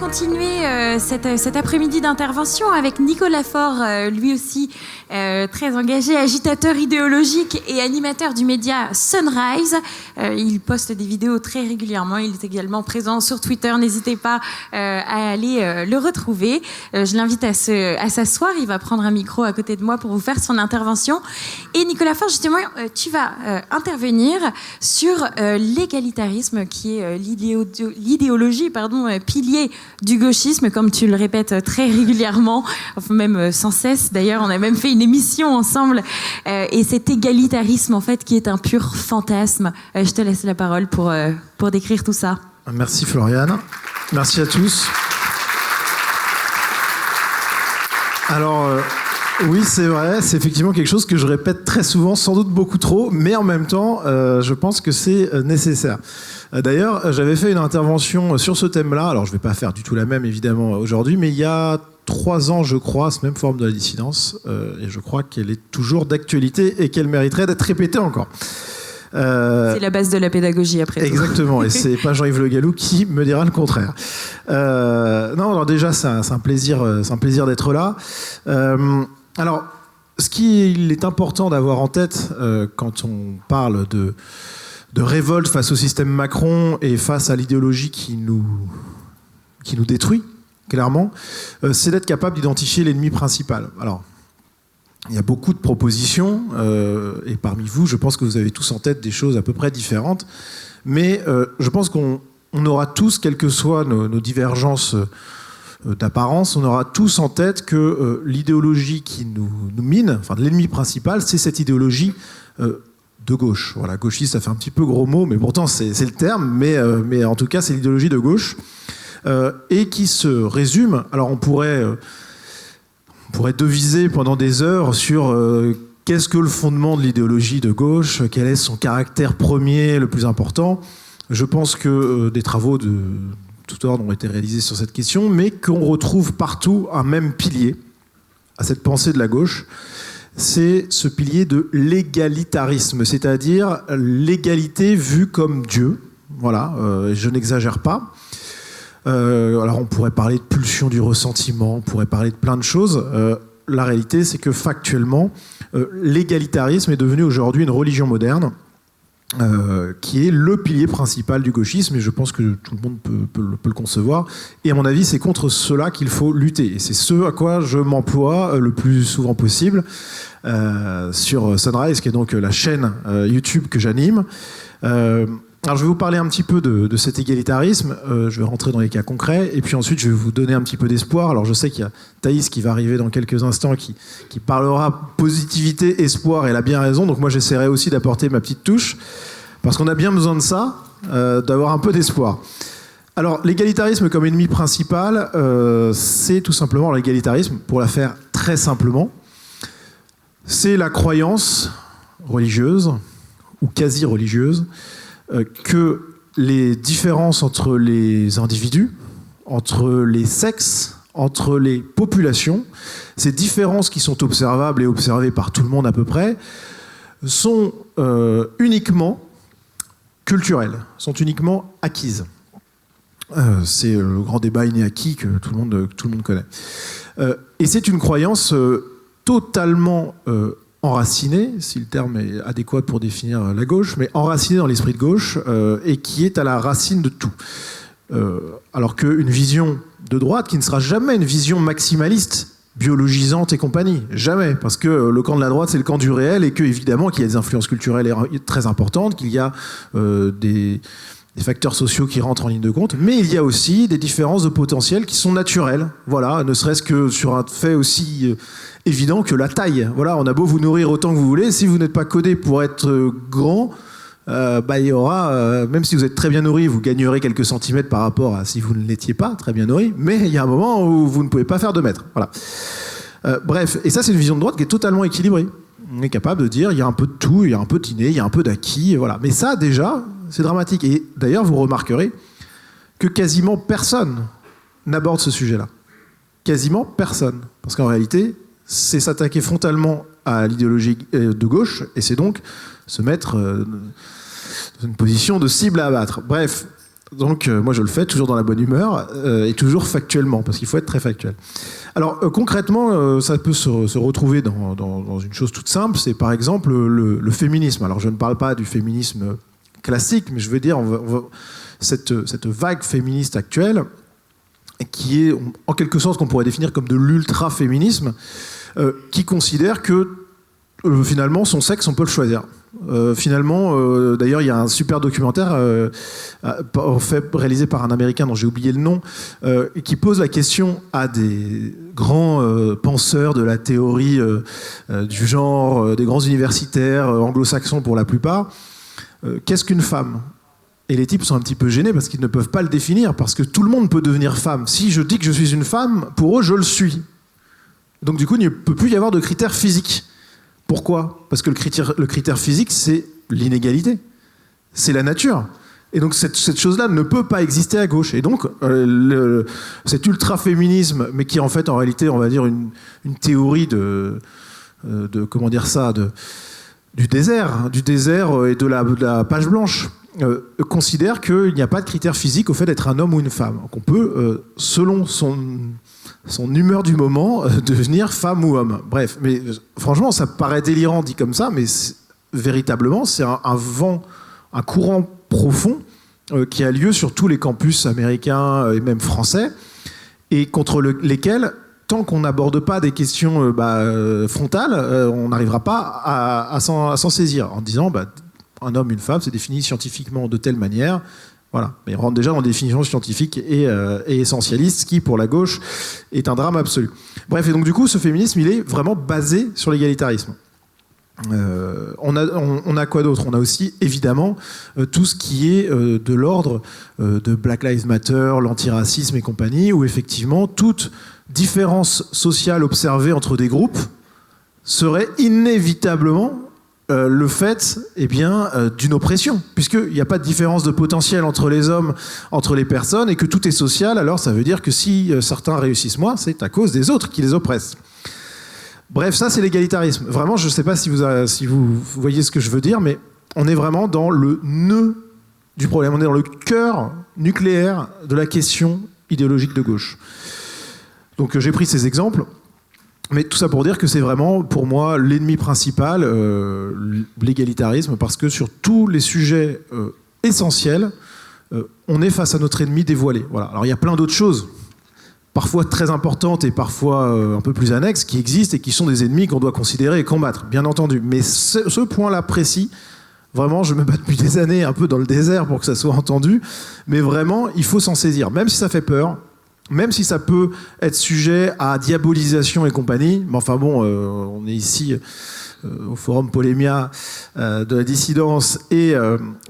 continuer cet après-midi d'intervention avec Nicolas Faure, lui aussi très engagé, agitateur idéologique et animateur du média Sunrise. Il poste des vidéos très régulièrement. Il est également présent sur Twitter. N'hésitez pas à aller le retrouver. Je l'invite à s'asseoir. Il va prendre un micro à côté de moi pour vous faire son intervention. Et Nicolas Faure, justement, tu vas intervenir sur l'égalitarisme, qui est l'idéologie, pilier du gauchisme, comme tu le répètes très régulièrement, enfin même sans cesse. D'ailleurs, on a même fait une émission ensemble. Et cet égalitarisme, en fait, qui est un pur fantasme. Je te laisse la parole pour décrire tout ça. Merci Floriane. Merci à tous. Alors, oui, c'est vrai, c'est effectivement quelque chose que je répète très souvent, sans doute beaucoup trop, mais en même temps, je pense que c'est nécessaire. D'ailleurs, j'avais fait une intervention sur ce thème-là, alors je ne vais pas faire du tout la même, évidemment, aujourd'hui, mais il y a 3 ans, je crois, cette même forme de la dissidence, et je crois qu'elle est toujours d'actualité et qu'elle mériterait d'être répétée encore. C'est la base de la pédagogie, après tout. Exactement, et c'est pas Jean-Yves Le Gallou qui me dira le contraire. Non, alors déjà, c'est un plaisir d'être là. Alors, ce qu'il est important d'avoir en tête quand on parle de révolte face au système Macron et face à l'idéologie qui nous détruit, clairement, c'est d'être capable d'identifier l'ennemi principal. Alors, il y a beaucoup de propositions, et parmi vous, je pense que vous avez tous en tête des choses à peu près différentes, mais je pense qu'on aura tous, quelles que soient nos divergences d'apparence, on aura tous en tête que l'idéologie qui nous mine, enfin l'ennemi principal, c'est cette idéologie de gauche. Voilà, gauchiste, ça fait un petit peu gros mot, mais pourtant c'est le terme, mais en tout cas c'est l'idéologie de gauche, et qui se résume, alors on pourrait deviser pendant des heures sur qu'est-ce que le fondement de l'idéologie de gauche, quel est son caractère premier le plus important. Je pense que des travaux de tout ordre ont été réalisés sur cette question, mais qu'on retrouve partout un même pilier à cette pensée de la gauche, c'est ce pilier de l'égalitarisme, c'est-à-dire l'égalité vue comme Dieu. Voilà, je n'exagère pas. Alors on pourrait parler de pulsion du ressentiment, on pourrait parler de plein de choses. La réalité, c'est que factuellement, l'égalitarisme est devenu aujourd'hui une religion moderne, qui est le pilier principal du gauchisme, et je pense que tout le monde peut le concevoir. Et à mon avis, c'est contre cela qu'il faut lutter. Et c'est ce à quoi je m'emploie le plus souvent possible sur Sunrise, qui est donc la chaîne YouTube que j'anime. Alors je vais vous parler un petit peu de cet égalitarisme, je vais rentrer dans les cas concrets, et puis ensuite je vais vous donner un petit peu d'espoir. Alors je sais qu'il y a Thaïs qui va arriver dans quelques instants, qui parlera positivité, espoir, et elle a bien raison, donc moi j'essaierai aussi d'apporter ma petite touche, parce qu'on a bien besoin de ça, d'avoir un peu d'espoir. Alors l'égalitarisme comme ennemi principal, c'est tout simplement l'égalitarisme, pour la faire très simplement, c'est la croyance religieuse, ou quasi-religieuse, que les différences entre les individus, entre les sexes, entre les populations, ces différences qui sont observables et observées par tout le monde à peu près, sont uniquement culturelles, sont uniquement acquises. C'est le grand débat inné-acquis que tout le monde connaît. Et c'est une croyance totalement enracinée, si le terme est adéquat pour définir la gauche, mais enracinée dans l'esprit de gauche, et qui est à la racine de tout. Alors qu'une vision de droite, qui ne sera jamais une vision maximaliste, biologisante et compagnie, jamais, parce que le camp de la droite, c'est le camp du réel, et que évidemment qu'il y a des influences culturelles très importantes, qu'il y a des facteurs sociaux qui rentrent en ligne de compte, mais il y a aussi des différences de potentiel qui sont naturelles, voilà, ne serait-ce que sur un fait aussi évident que la taille. Voilà, on a beau vous nourrir autant que vous voulez, si vous n'êtes pas codé pour être grand, il y aura, même si vous êtes très bien nourri, vous gagnerez quelques centimètres par rapport à si vous ne l'étiez pas très bien nourri, mais il y a un moment où vous ne pouvez pas faire 2 mètres. Voilà. Bref, et ça c'est une vision de droite qui est totalement équilibrée. On est capable de dire il y a un peu de tout, il y a un peu d'inné, il y a un peu d'acquis, voilà. Mais ça déjà, c'est dramatique. Et d'ailleurs, vous remarquerez que quasiment personne n'aborde ce sujet-là. Quasiment personne. Parce qu'en réalité, c'est s'attaquer frontalement à l'idéologie de gauche, et c'est donc se mettre dans une position de cible à abattre. Bref, Donc moi je le fais toujours dans la bonne humeur et toujours factuellement, parce qu'il faut être très factuel. Alors concrètement, ça peut se retrouver dans une chose toute simple, c'est par exemple le féminisme. Alors je ne parle pas du féminisme classique, mais je veux dire cette vague féministe actuelle, qui est en quelque sorte qu'on pourrait définir comme de l'ultra-féminisme, qui considère que finalement son sexe on peut le choisir. D'ailleurs il y a un super documentaire réalisé par un Américain dont j'ai oublié le nom, qui pose la question à des grands penseurs de la théorie du genre, des grands universitaires anglo-saxons pour la plupart, qu'est-ce qu'une femme ? Et les types sont un petit peu gênés parce qu'ils ne peuvent pas le définir, parce que tout le monde peut devenir femme. Si je dis que je suis une femme, pour eux, je le suis. Donc du coup, il ne peut plus y avoir de critères physiques. Pourquoi ? Parce que le critère physique, c'est l'inégalité. C'est la nature. Et donc cette chose-là ne peut pas exister à gauche. Et donc cet ultra-féminisme, mais qui est en fait, en réalité, on va dire une théorie comment dire ça, du désert et de la page blanche, considère qu'il n'y a pas de critère physique au fait d'être un homme ou une femme. Qu'on peut, selon son humeur du moment, devenir femme ou homme. Bref, mais franchement, ça paraît délirant dit comme ça, mais véritablement, c'est un courant profond qui a lieu sur tous les campus américains et même français, et contre lesquels, tant qu'on n'aborde pas des questions frontales, on n'arrivera pas à s'en saisir, en disant un homme, une femme, c'est défini scientifiquement de telle manière. Voilà. Mais on rentre déjà dans des définitions scientifiques et essentialistes, ce qui, pour la gauche, est un drame absolu. Bref, et donc du coup, ce féminisme, il est vraiment basé sur l'égalitarisme. On a quoi d'autre ? On a aussi, évidemment, tout ce qui est de l'ordre de Black Lives Matter, l'antiracisme et compagnie, où effectivement, toute différence sociale observée entre des groupes serait inévitablement le fait d'une oppression, puisqu'il n'y a pas de différence de potentiel entre les hommes, entre les personnes, et que tout est social. Alors ça veut dire que si certains réussissent moins, c'est à cause des autres qui les oppressent. Bref, ça c'est l'égalitarisme. Vraiment, je ne sais pas si vous voyez ce que je veux dire, mais on est vraiment dans le nœud du problème. On est dans le cœur nucléaire de la question idéologique de gauche. Donc j'ai pris ces exemples. Mais tout ça pour dire que c'est vraiment, pour moi, l'ennemi principal, l'égalitarisme, parce que sur tous les sujets essentiels, on est face à notre ennemi dévoilé. Voilà. Alors il y a plein d'autres choses, parfois très importantes et parfois un peu plus annexes, qui existent et qui sont des ennemis qu'on doit considérer et combattre, bien entendu. Mais ce point-là précis, vraiment, je me bats depuis des années un peu dans le désert pour que ça soit entendu, mais vraiment, il faut s'en saisir, même si ça fait peur. Même si ça peut être sujet à diabolisation et compagnie, mais enfin bon, on est ici au forum Polémia de la dissidence et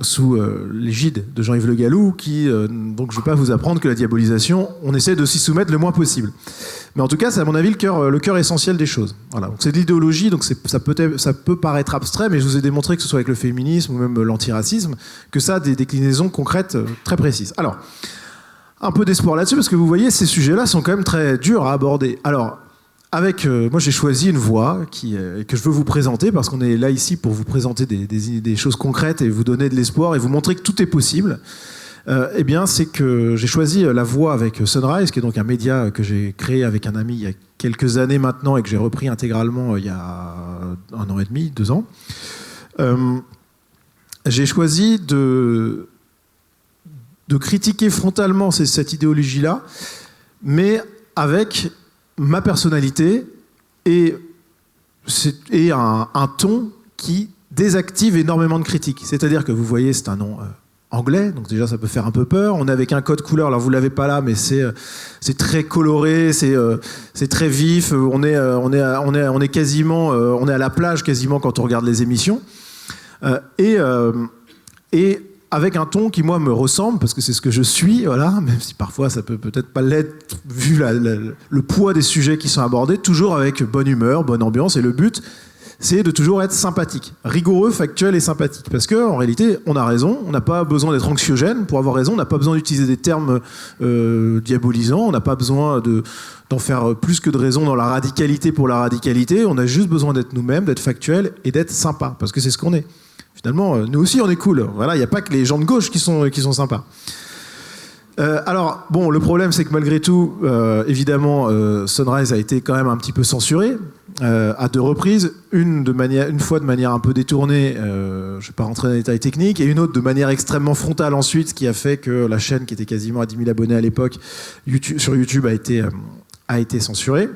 sous l'égide de Jean-Yves Le Gallou, donc je ne vais pas vous apprendre que la diabolisation, on essaie de s'y soumettre le moins possible. Mais en tout cas, c'est à mon avis le cœur essentiel des choses. Voilà. Donc c'est de l'idéologie, donc ça peut paraître abstrait, mais je vous ai démontré que ce soit avec le féminisme ou même l'antiracisme, que ça a des déclinaisons concrètes très précises. Alors, un peu d'espoir là-dessus, parce que vous voyez, ces sujets-là sont quand même très durs à aborder. Alors, moi j'ai choisi une voie que je veux vous présenter, parce qu'on est là ici pour vous présenter des choses concrètes et vous donner de l'espoir et vous montrer que tout est possible. C'est que j'ai choisi la voie avec Sunrise, qui est donc un média que j'ai créé avec un ami il y a quelques années maintenant et que j'ai repris intégralement il y a 1 an et demi, 2 ans. J'ai choisi de critiquer frontalement cette idéologie-là, mais avec ma personnalité et un ton qui désactive énormément de critiques. C'est-à-dire que vous voyez, c'est un nom anglais, donc déjà ça peut faire un peu peur. On est avec un code couleur, alors vous l'avez pas là, mais c'est très coloré, c'est très vif. On est quasiment, on est à la plage quasiment quand on regarde les émissions. Et avec un ton qui, moi, me ressemble, parce que c'est ce que je suis, voilà, même si parfois ça peut peut-être pas l'être, vu le poids des sujets qui sont abordés, toujours avec bonne humeur, bonne ambiance, et le but, c'est de toujours être sympathique, rigoureux, factuel et sympathique. Parce qu'en réalité, on a raison, on n'a pas besoin d'être anxiogène pour avoir raison, on n'a pas besoin d'utiliser des termes diabolisants, on n'a pas besoin d'en faire plus que de raison dans la radicalité pour la radicalité, on a juste besoin d'être nous-mêmes, d'être factuel et d'être sympa, parce que c'est ce qu'on est. Finalement, nous aussi, on est cool. Voilà, il n'y a pas que les gens de gauche qui sont sympas. Alors, bon, le problème, c'est que malgré tout, évidemment, Sunrise a été quand même un petit peu censuré à 2 reprises. Une fois de manière un peu détournée, je ne vais pas rentrer dans les détails techniques, et une autre de manière extrêmement frontale ensuite, ce qui a fait que la chaîne, qui était quasiment à 10 000 abonnés à l'époque, sur YouTube, a été censurée.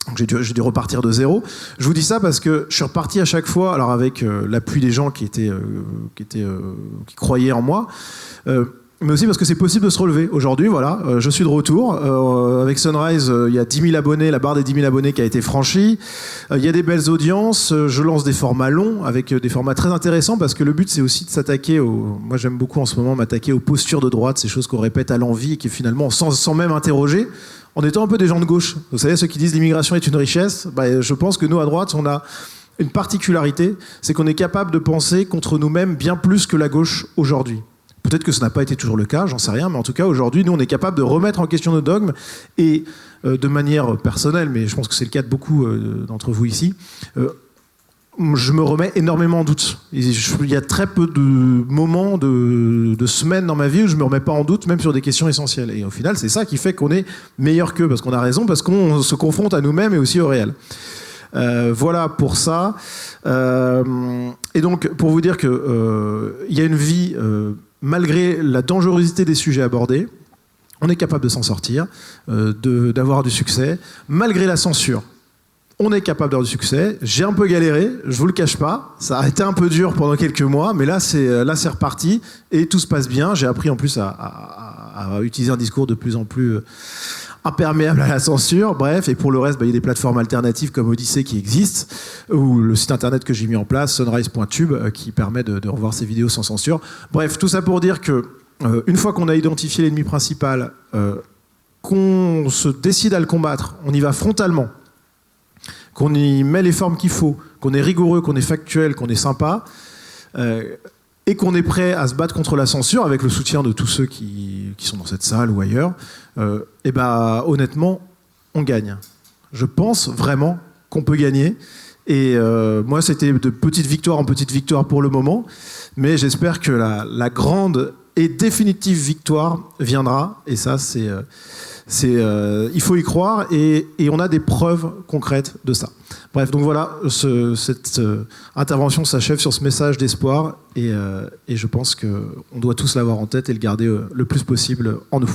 Donc j'ai dû repartir de zéro. Je vous dis ça parce que je suis reparti à chaque fois, alors avec l'appui des gens qui croyaient en moi, mais aussi parce que c'est possible de se relever. Aujourd'hui, voilà, je suis de retour. Avec Sunrise, il y a 10 000 abonnés, la barre des 10 000 abonnés qui a été franchie. Il y a des belles audiences. Je lance des formats longs, avec des formats très intéressants, parce que le but, c'est aussi de s'attaquer Moi, j'aime beaucoup en ce moment m'attaquer aux postures de droite, ces choses qu'on répète à l'envi et qui finalement, sans même interroger, en étant un peu des gens de gauche. Vous savez, ceux qui disent l'immigration est une richesse, je pense que nous, à droite, on a une particularité, c'est qu'on est capable de penser contre nous-mêmes bien plus que la gauche aujourd'hui. Peut-être que ça n'a pas été toujours le cas, j'en sais rien, mais en tout cas, aujourd'hui, nous, on est capable de remettre en question nos dogmes et de manière personnelle, mais je pense que c'est le cas de beaucoup d'entre vous ici, je me remets énormément en doute. Il y a très peu de moments, de semaines dans ma vie où je me remets pas en doute, même sur des questions essentielles. Et au final, c'est ça qui fait qu'on est meilleur qu'eux, parce qu'on a raison, parce qu'on se confronte à nous-mêmes et aussi au réel. Voilà pour ça. Et donc, pour vous dire que y a une vie, malgré la dangerosité des sujets abordés, on est capable de s'en sortir, d'avoir du succès, malgré la censure. On est capable d'avoir du succès. J'ai un peu galéré, je vous le cache pas. Ça a été un peu dur pendant quelques mois, mais là c'est reparti et tout se passe bien. J'ai appris en plus à utiliser un discours de plus en plus imperméable à la censure. Bref, et pour le reste, il y a des plateformes alternatives comme Odyssée qui existent, ou le site internet que j'ai mis en place, sunrise.tube, qui permet de revoir ces vidéos sans censure. Bref, tout ça pour dire que une fois qu'on a identifié l'ennemi principal, qu'on se décide à le combattre, on y va frontalement, qu'on y met les formes qu'il faut, qu'on est rigoureux, qu'on est factuel, qu'on est sympa, et qu'on est prêt à se battre contre la censure avec le soutien de tous ceux qui sont dans cette salle ou ailleurs, et honnêtement, on gagne. Je pense vraiment qu'on peut gagner. Et moi, c'était de petite victoire en petite victoire pour le moment, mais j'espère que la grande et définitive victoire viendra, et ça, il faut y croire, et on a des preuves concrètes de ça. Bref, donc voilà, cette intervention s'achève sur ce message d'espoir, et je pense qu'on doit tous l'avoir en tête et le garder le plus possible en nous.